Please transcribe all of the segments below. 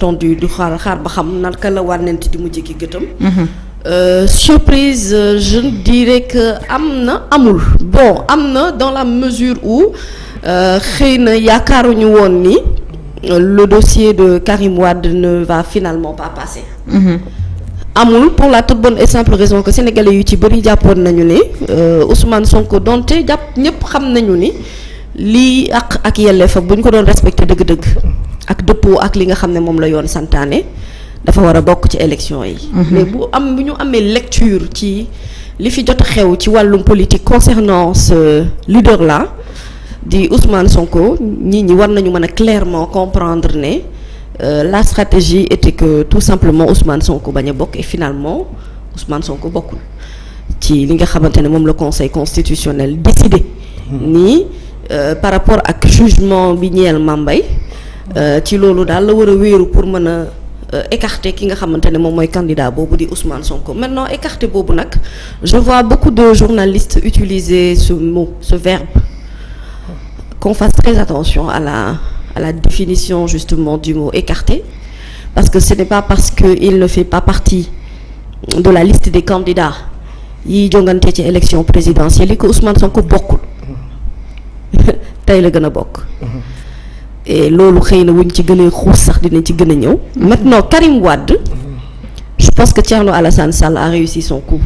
tendu du xaar ba xam naka la wànnent di mujj ki gëtam. Surprise, je dirais que amul bon am na dans la mesure où xëy na yaakaaruñu woon ni le dossier de Karim Wade ne va finalement pas passer. Amul pour la toute bonne et simple raison que sénégalais yu ci bëri jàppoon nañu ne Ousmane Sonko donte jàpp ñëpp xam nañu ni lii ak yelleef bu ñu ko doon respecté dëgg-dëgg ak dëppoo ak li nga xam ne moom la yoon santaane dafa war a bokk ci élection yi. mais bu ñu amee lecture ci li fi jot a xew ci wàllum politique concernant ce leader là di Ousmane Sonko ñi war nañu mën a clairement comprendre ne la stratégie était que tout simplement Ousmane Sonko bañ a bokk et finalement Ousmane Sonko bokkul ci li nga xamante ne moom la conseil constitutionnel décidé. nii par rapport ak jugement bi ñeel Mambay ci loolu daal la war a wéeru pour mën a écarter ki nga xamante ne moom mooy candidat boobu di Ousmane Sonko maintenant écarter boobu nag je vois beaucoup de journalistes utiliser ce mot ce verbe qu'on fasse très attention à la définition justement du mot écarter parce que ce n'est pas parce que il ne fait pas partie de la liste des candidats yi jongante ci élection présidentielle yi que Ousmane Sonko bokkul tey la gën a bokk. et loolu xëy na wuñ ci gënee xuus sax dinañ ci gën a ñëw. maintenant Karim Wade je pense que Thierno Alassane Sall a réussi son coup.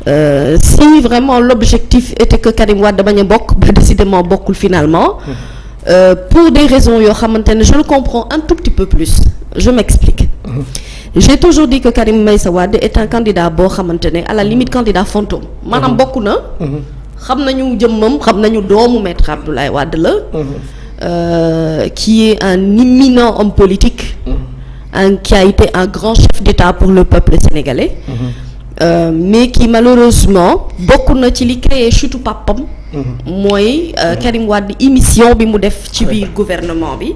Si vraiment l'objectif était que Karim Wade bañ a bokk ba décidément bokkul finalement. Pour des raisons yoo xamante ne je le comprends un tout petit peu plus je m'explique. J'ai toujours dit que Karim Meïssa Wade est un candidat boo xamante ne à la limite candidat fantôme. maanaam bokk na. xam nañu jëmmam xam nañu doomu maître Abdoulaye Wade la. Qui est un éminent homme politique. Qui a été un grand chef d'État pour le peuple sénégalais. Mais qui malheureusement bokk na ci li créé chutu papam mooy Karim Wade émission bi mu def ci biir gouvernement bi.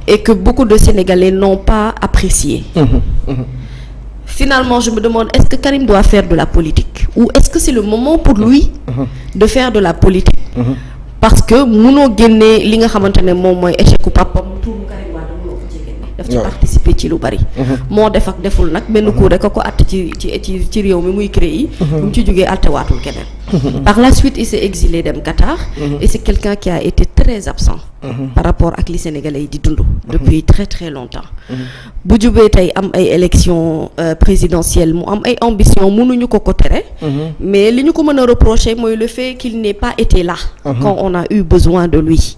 Et que beaucoup de Sénégalais n'ont pas apprécié. Finalement je me demande est-ce que Karim doit faire de la politique ou est-ce que c'est le moment pour lui de faire de la politique. Parce que munoo génnee li nga xamante ne moom mooy échec u papam tuuru Karim Wade munoo ko ci génne daf ci participer ci lu bari. moo def ak deful nag benn coup rek a ko àtte ci réew mi muy créé. bu mu ci jógee àttewaatul keneen. Par la suite il s'est exilé dem Qatar. Et c'est quelqu'un qui a été très absent. Par rapport ak li Sénégalais yi di dund. depuis très très longtemps. bu jubee tey am ay élections présidentielles mu am ay ambitions mënuñu ko tere. mais li ñu ko mën a reprocher mooy le fait qu'il n'ait pas été là. quand on a eu besoin de lui.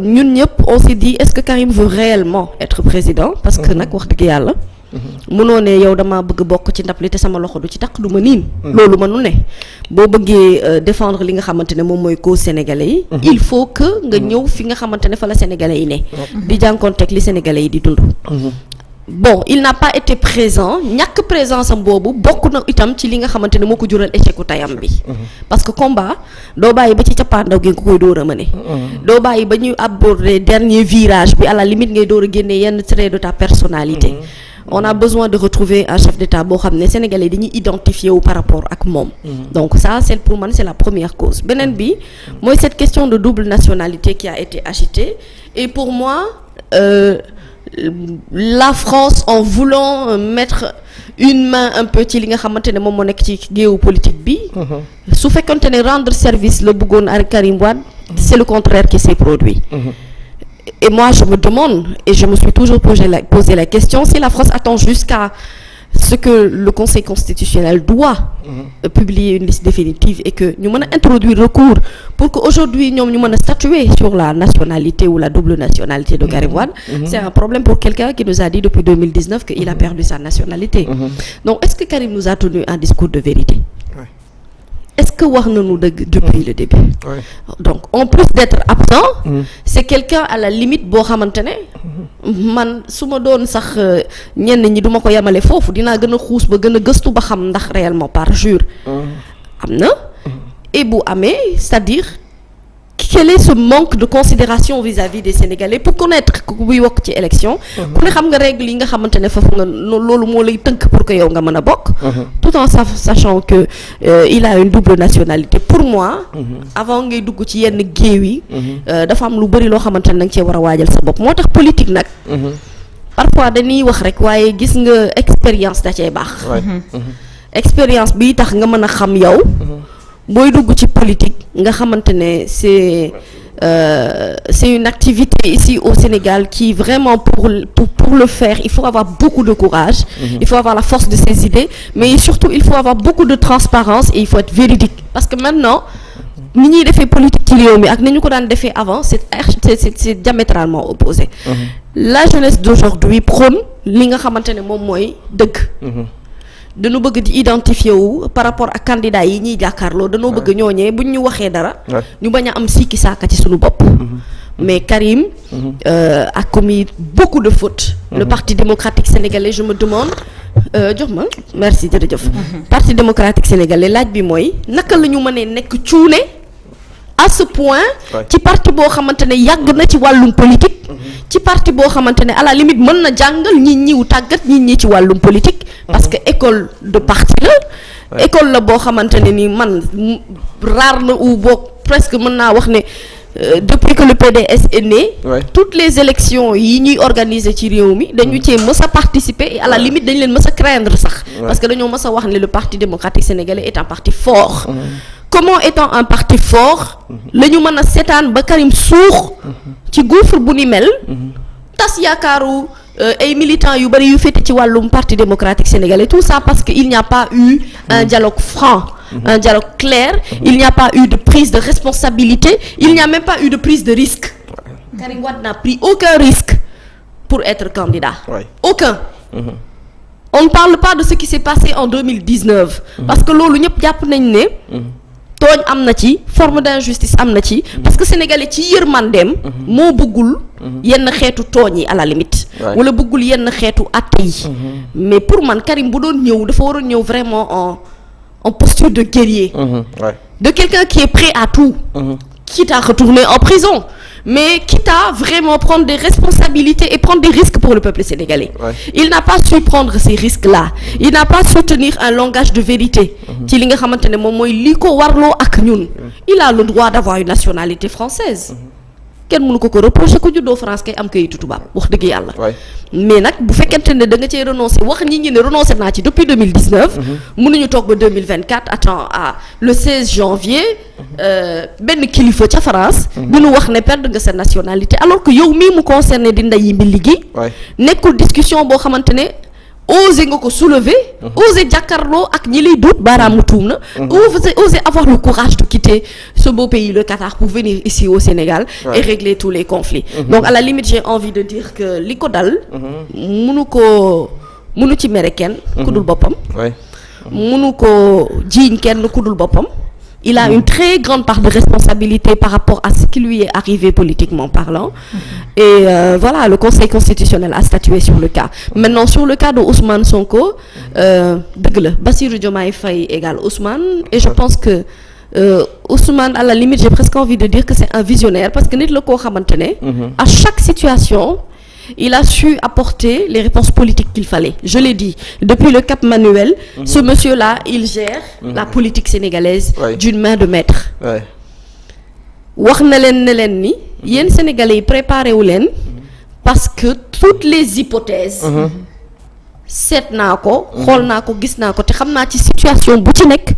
ñun ñëpp on s'est dit est-ce que Karim veut réellement être président parce que nag wax dëgg yàlla. mënoo ne yow damaa bëgg bokk ci ndab li te sama loxo du ci takk du ma niin. loolu mënu ne boo bëggee défendre li nga xamante ne moom mooy cause sénégalais yi. il faut que nga ñëw fi nga xamante ne fa la sénégalais yi ne. di jànkoonteeg li sénégalais yi di dund. bon il n'a pas été présent ñàkk présence am boobu bokk na itam ci li nga xamante ne moo ko jural échec u tayam bi. parce que combat doo bàyyi ba ci cappaandaw gi nga koy door a mëne. doo bàyyi ba ñuy aborder dernier virage bi à la limite ngay door a génne yenn traits de ta personnalité. On a besoin de retrouver un chef d'État boo xam ne sénégalais dañuy identifier wu par rapport ak moom. donc ça c'est pour man c'est la première cause beneen bi mooy cette question de double nationalité qui a été agitée et pour moi la France en voulant mettre une main un peu ci li nga xamante ne moom moo nekk ci géopolitique bi. su fekkante ne rendre service la bëggoon ak Karim Wade c'est le contraire qui s'est produit. Et moi je me demande et je me suis toujours posé la question si la France attend jusqu'à ce que le Conseil constitutionnel doit publier une liste définitive et que ñu mën a introduire recours pour que aujourd'hui ñoom ñu mën a statuer sur la nationalité ou la double nationalité de Karim Wade. C'est un problème pour quelqu'un qui nous a dit depuis 2019 qu'il a perdu sa nationalité. Donc est-ce que Karim nous a tenu un discours de vérité? Est-ce que wax nañu dëgg depuis le début? Donc en plus d'être absent, c'est quelqu'un à la limite boo xamante ne man su ma doon sax ñenn ñi duma ko yemale foofu dinaa gën a xuus ba gën a gëstu ba xam ndax réellement parjure am na et bu amee c'est-à-dire quel est ce manque de considération vis-à-vis des Sénégalais pour connaître ku buy wokk ci élection ku ne xam nga règle yi nga xamante ne foofu nga loolu moo lay tënk pour que yow nga mën a bokk tout en sachant que il a une double nationalité pour moi avant ngay dugg ci yenn géew yi dafa am lu bëri loo xamante ne da nga cee war a waajal sa bopp moo tax politique nag parfois dañuy wax rek waaye gis nga expérience da cee baax expérience bi tax nga mën a xam yow booy dugg ci politique nga xamante ne c'est une activité ici au Sénégal qui vraiment pour le faire il faut avoir beaucoup de courage il faut avoir la force de ses idées mais surtout il faut avoir beaucoup de transparence et il faut être véridique parce que maintenant ni ñuy defee politique ci réew mi ak ni ñu ko daan defee avant c'est diamétralement opposé la jeunesse d'aujourd'hui prône li nga xamante ne moom mooy dëgg dañu bëgg di identifier wu par rapport ak candidat yi ñuy jàkkaarloo dañoo bëgg ñooñee buñ ñu waxee dara ñu bañ a am sikki saaka ci suñu bopp mais Karim a commis beaucoup de fautes le Parti démocratique sénégalais je me demande jox ma merci jërëjëf Parti démocratique sénégalais laaj bi mooy naka la ñu mënee nekk cuune à ce point ci parti boo xamante ne yàgg na ci wàllum politique ci parti boo xamante ne à la limite mën na jàngal ñiw tàggat ñi ci wàllum politique parce que école de parti la école la boo xamante ne ni man rare na ou boo presque mën naa wax ne depuis que le PDS est né toutes les élections yi ñuy organiser ci réew mi dañu cee mës a participer et à la limite dañ leen mës a craindre sax parce que dañoo mës a wax ne le Parti démocratique sénégalais est un parti fort comment étant un parti fort la ñu mën a seetaan ba Karim suux ci gouffre bu ni mel tas yaakaaru ay militants yu bari yu féete ci wàllum Parti démocratique sénégalais tout ça parce que il n'y a pas eu un dialogue franc un dialogue clair il n'y a pas eu de prise de responsabilité il n'y a même pas eu de prise de risque Karim Wade n'a pris aucun risque pour être candidat aucun on ne parle pas de ce qui s'est passé en 2019 parce que loolu ñëpp jàpp nañ ne tooñ am na ci forme d'injustice am na ci parce que sénégalais ci yërmandeem moo bëggul yenn xeetu tooñ yi à la limite wala bëggul yenn xeetu atte yi mais pour man Karim bu doon ñëw dafa waroon ñëw vraiment en posture de guerrier de quelqu'un qui est prêt à tout quitte à retourner en prison mais quitte à vraiment prendre des responsabilités et prendre des risques pour le peuple sénégalais il n'a pas su prendre ces risques-là il n'a pas su tenir un langage de vérité ci li nga xamante ne moom mooy li ko warloo ak ñun il a le droit d'avoir une nationalité française kenn mënu ko reprocher ku juddoo France kay am kayitu tubaab wax dëgg yàlla mais nag bu fekkente ne da nga cee renoncer wax ñi ne renoncer naa ci depuis 2019 mënuñu toog ba 2024 attends à le 16 janvier benn kilifa ca France bi nu wax ne perdre nga sa nationalité alors que yow mii mu concerné di ndeyi mbi liggéey nekkul discussion boo xamante ne oser nga ko soulever oser jàkkaarloo ak ñi lay duut baaraamu tuum na oser avoir le courage de quitter ce beau pays le Qatar pour venir ici au Sénégal et régler tous les conflits donc à la limite j'ai envie de dire que li ko dal munu ci mere kenn ku dul boppam munu ko jiiñ kenn ku dul boppam il a une très grande part de responsabilité par rapport à ce qui lui est arrivé politiquement parlant et voilà le Conseil constitutionnel a statué sur le cas maintenant sur le cas de Ousmane Sonko dëgg la Bassirou Diomaye Faye égale Ousmane et je pense que Ousmane à la limite j'ai presque envie de dire que c'est un visionnaire parce que nit la koo xamante ne à chaque situation il a su apporter les réponses politiques qu'il fallait je l'ai dit depuis le Cap Manuel ce monsieur-là il gère la politique sénégalaise d'une main de maître wax na leen ne leen ni yéen sénégalais yi préparé wu leen parce que toutes les hypothèses seet naa ko xool naa ko gis naa ko te xam naa ci situation bu ci nekk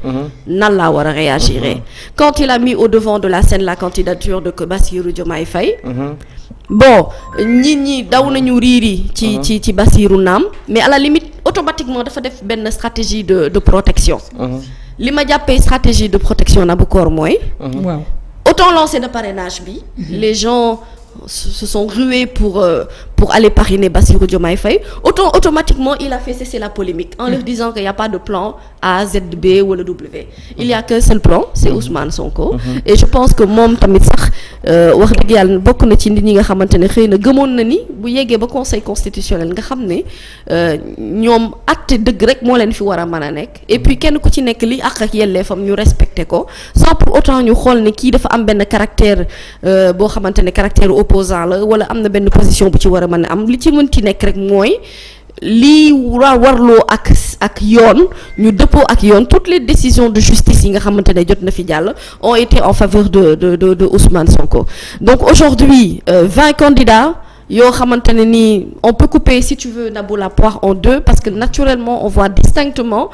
nan laa war a réagir quand il a mis au devant de la scène la candidature de Bassirou Diomaye Faye bon ñi daw nañu riiri ci Bassirou naam mais à la limite automatiquement dafa def benn stratégie de protection li ma jàppee stratégie de protection Nabokor mooy autant lancer de parrainage bi les gens se sont rués pour aller parrainer Bassirou Diomaye Faye, automatiquement il a fait cesser la polémique en leur disant qu'il n'y a pas de plan A, Z, B ou le W. Il y a qu'un seul plan, c'est Ousmane Sonko. Et je pense que moom tamit sax wax dëgg yàlla bokk na ci nit ñi nga xamante ne xëy na gëmoon na ni bu yeggee ba conseil constitutionnel nga xam ne ñoom àtte dëgg rek moo leen fi war a mën a nekk. Et puis kenn ku ci nekk li ak yelleefam ñu respecté ko sans pour autant ñu xool ne kii dafa am benn caractère boo xamante ne caractère opposant la wala am na benn position bu ci war a mën a am li ci mënti nekk rek mooy lii warloo ak yoon ñu dëppoo ak yoon. Toutes les décisions de justice yi nga xamante ne jot na fi jàll ont été en faveur de Ousmane Sonko. Donc aujourd'hui 20 candidats yoo xamante ne nii on peut couper si tu veux Nabou la poire en deux parce que naturellement on voit distinctement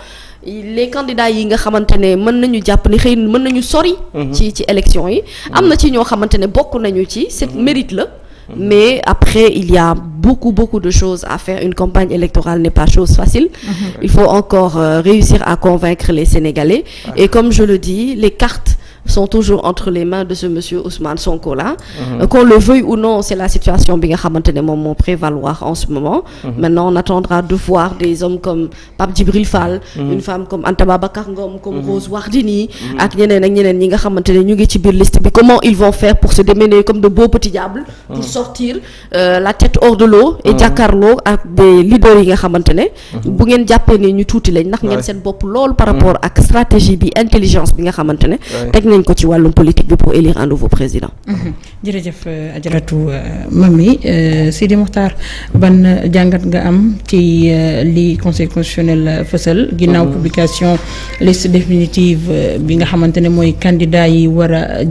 les candidats yi nga xamante ne mën nañu jàpp ni xëy mën nañu sori. ci élection yi. am na ci ñoo xamante ne bokk nañu ci c'est mérite la. Mais après il y a beaucoup de choses à faire. Une campagne électorale n'est pas chose facile. Il faut encore réussir à convaincre les Sénégalais. Et comme je le dis, les cartes sont toujours entre les mains de ce monsieur Ousmane Sonko là. Qu'on le veuille ou non, c'est la situation bi nga xamante ne moom moo prévaloir en ce moment. Maintenant on attendra de voir des hommes comme Pape Djibril Fall, une femme comme Anta Babacar Ngom, comme Rose Wardini ak ñeneen ñi nga xamante ne ñu ngi ci biir liste bi. Comment ils vont faire pour se démener comme de beaux petits diables pour sortir la tête hors de l'eau et jàkkaarloo ak des leaders yi nga xamante ne bu ngeen jàppee ne ñu tuuti lañ ndax ngeen seen bopp lool par rapport ak stratégie bi intelligence bi nga xamante ne nañ ko ci wàllum politique bi pour élire un nouveau président. jërëjëf Adjaratou Mamy Sidi Mokhtar ban jàngat nga am ci li conseil constitutionnel fësal ginnaaw publication liste définitive bi nga xamante ne mooy candidat yi war a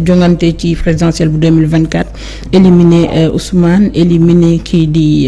jongante ci présidentielle bu 2024 éliminer Ousmane éliminer kii di